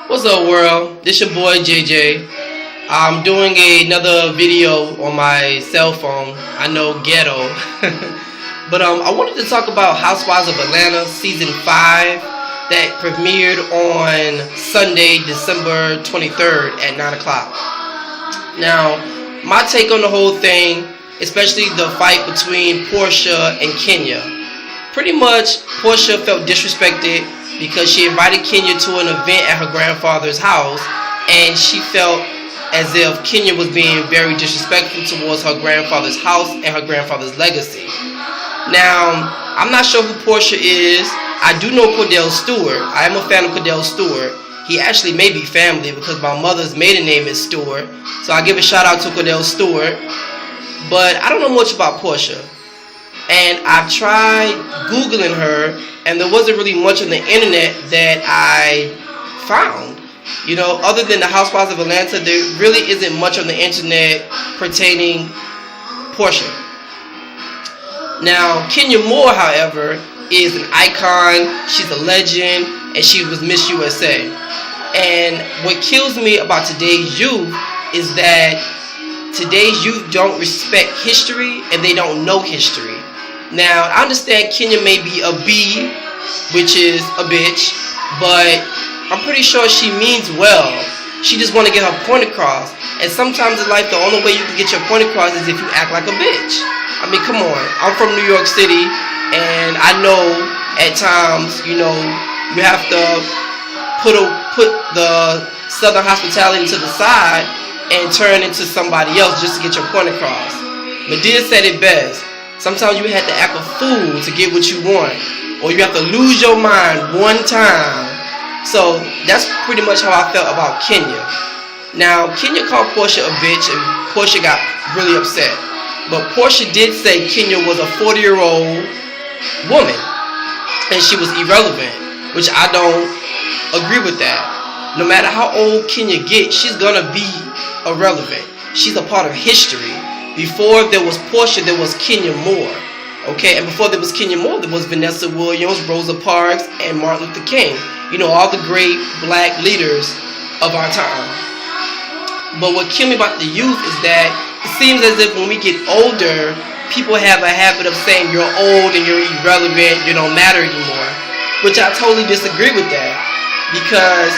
What's up, world? This your boy JJ. I'm doing another video on my cell phone. I know, ghetto. But I wanted to talk about Housewives of Atlanta season 5 that premiered on Sunday, December 23rd at 9 o'clock. Now, my take on the whole thing, especially the fight between Porsha and Kenya. Pretty much, Porsha felt disrespected because she invited Kenya to an event at her grandfather's house, and she felt as if Kenya was being very disrespectful towards her grandfather's house and her grandfather's legacy. Now, I'm not sure who Porsha is. I do know Stewart. I am a fan of Stewart. He actually may be family because my mother's maiden name is Stewart. So I give a shout out to Stewart. But I don't know much about Porsha. And I've tried Googling her, and there wasn't really much on the internet that I found. You know, other than the Housewives of Atlanta, there really isn't much on the internet pertaining Porsha. Now, Kenya Moore, however, is an icon. She's a legend, and she was Miss USA. And what kills me about today's youth is that today's youth don't respect history, and they don't know history. Now, I understand Kenya may be a B, which is a bitch, but I'm pretty sure she means well. She just want to get her point across. And sometimes in life, the only way you can get your point across is if you act like a bitch. I mean, come on. I'm from New York City, and I know at times, you know, you have to put the Southern hospitality to the side and turn into somebody else just to get your point across. Medea said it best. Sometimes you have to act a fool to get what you want, or you have to lose your mind one time. So that's pretty much how I felt about Kenya. Now, Kenya called Porsha a bitch, and Porsha got really upset. But Porsha did say Kenya was a 40-year-old woman, and she was irrelevant, which I don't agree with that. No matter how old Kenya gets, she's gonna be irrelevant. She's a part of history. Before there was Porsha, there was Kenya Moore. Okay, and before there was Kenya Moore, there was Vanessa Williams, Rosa Parks, and Martin Luther King. You know, all the great black leaders of our time. But what kills me about the youth is that it seems as if when we get older, people have a habit of saying you're old and you're irrelevant, you don't matter anymore. Which I totally disagree with that. Because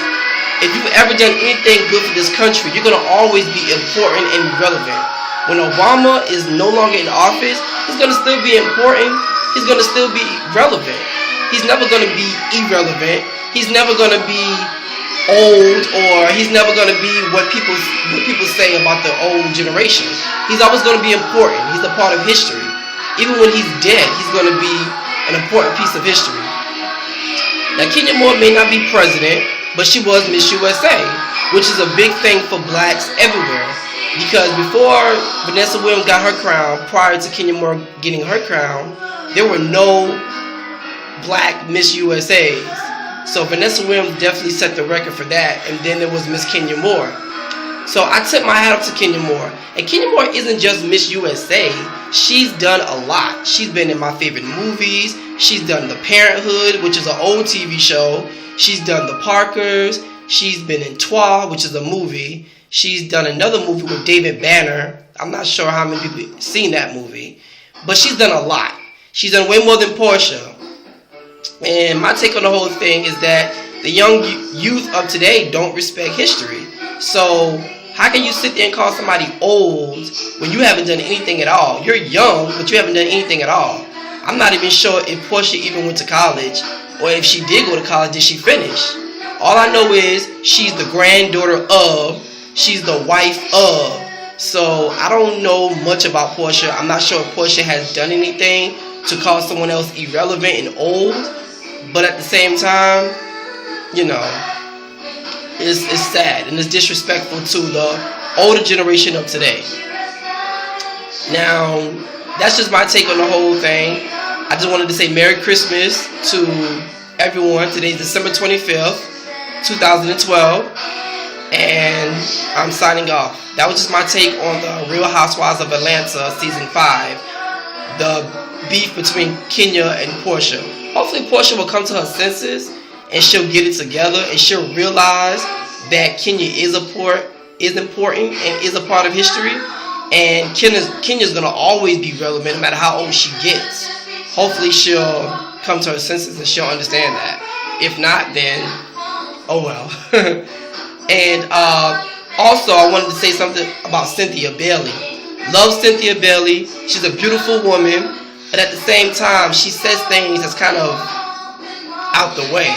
if you've ever done anything good for this country, you're going to always be important and relevant. When Obama is no longer in office, he's going to still be important. He's going to still be relevant. He's never going to be irrelevant. He's never going to be old, or he's never going to be what people say about the old generation. He's always going to be important. He's a part of history. Even when he's dead, he's going to be an important piece of history. Now, Kenya Moore may not be president, but she was Miss USA, which is a big thing for blacks everywhere. Because before Vanessa Williams got her crown, prior to Kenya Moore getting her crown, there were no black Miss USAs. So Vanessa Williams definitely set the record for that. And then there was Miss Kenya Moore. So I tip my hat up to Kenya Moore. And Kenya Moore isn't just Miss USA. She's done a lot. She's been in my favorite movies. She's done The Parenthood, which is an old TV show. She's done The Parkers. She's been in Twa, which is a movie. She's done another movie with David Banner. I'm not sure how many people have seen that movie. But she's done a lot. She's done way more than Porsha. And my take on the whole thing is that the young youth of today don't respect history. So how can you sit there and call somebody old when you haven't done anything at all? You're young, but you haven't done anything at all. I'm not even sure if Porsha even went to college, or if she did go to college, did she finish? All I know is she's the granddaughter of, she's the wife of. So I don't know much about Porsha. I'm not sure if Porsha has done anything to call someone else irrelevant and old. But at the same time, you know, it's sad and it's disrespectful to the older generation of today. Now, that's just my take on the whole thing. I just wanted to say Merry Christmas to everyone. Today's December 25th, 2012. And I'm signing off. That was just my take on the Real Housewives of Atlanta season 5. The beef between Kenya and Porsha. Hopefully Porsha will come to her senses and she'll get it together, and she'll realize that Kenya is important and is a part of history. And Kenya's gonna always be relevant no matter how old she gets. Hopefully she'll come to her senses and she'll understand that. If not, then oh well. And also I wanted to say something about Cynthia Bailey. Love Cynthia Bailey. She's a beautiful woman, but at the same time she says things that's kind of out the way.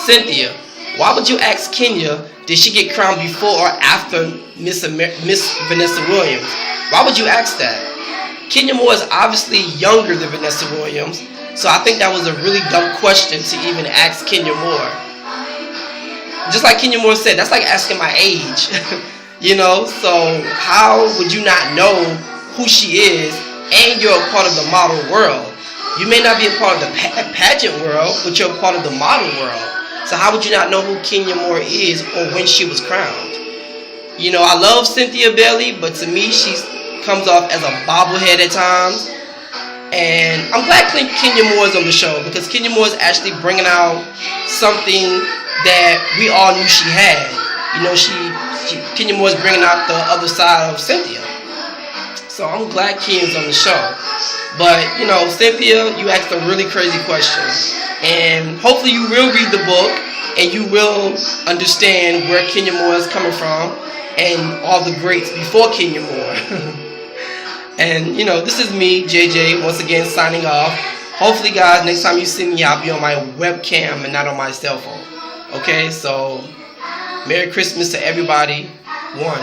Cynthia, why would you ask Kenya, did she get crowned before or after Miss Vanessa Williams? Why would you ask that? Kenya Moore is obviously younger than Vanessa Williams, so I think that was a really dumb question to even ask Kenya Moore. Just like Kenya Moore said, that's like asking my age. You know, so how would you not know who she is and you're a part of the model world? You may not be a part of the pageant world, but you're a part of the model world. So how would you not know who Kenya Moore is or when she was crowned? You know, I love Cynthia Bailey, but to me she comes off as a bobblehead at times. And I'm glad Kenya Moore is on the show, because Kenya Moore is actually bringing out something that we all knew she had. You know, Kenya Moore is bringing out the other side of Cynthia. So I'm glad Kenya's on the show. But, you know, Cynthia, you asked a really crazy question. And hopefully you will read the book and you will understand where Kenya Moore is coming from and all the greats before Kenya Moore. And, you know, this is me, JJ, once again signing off. Hopefully, guys, next time you see me, I'll be on my webcam and not on my cell phone. Okay, so Merry Christmas to everybody. One.